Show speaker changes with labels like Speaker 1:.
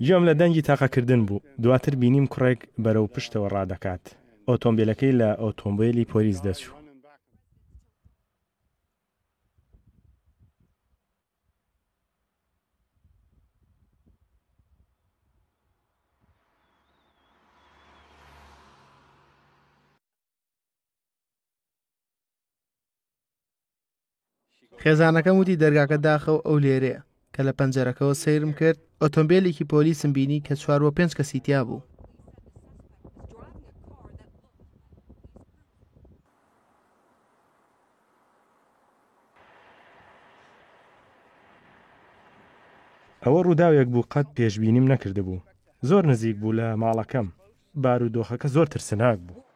Speaker 1: گوێم لە دەنگی تاقەکردن بوو. دواتر بینیم کوڕێک بەرەو پشتەوە ڕادەکات. ئۆتۆمبیلەکەی لە ئۆتۆمبیلی پۆلیس دەچوو.
Speaker 2: خێزانەکەم وتی دەرگاکە داخەوە ئەو لێرەیە کە لە پەنجەرەکەەوە سەیرم کرد ئۆتۆمبیلێکی پۆلیسم بینی کە 4-5 کەسی تیا بوو.
Speaker 1: ئەوە ڕووداوێک بوو قەت پێشبینیم نەکرده بوو. زۆر نزیک بوو لە ماڵەکەم. بارودۆخەکە زۆر ترسناک بوو.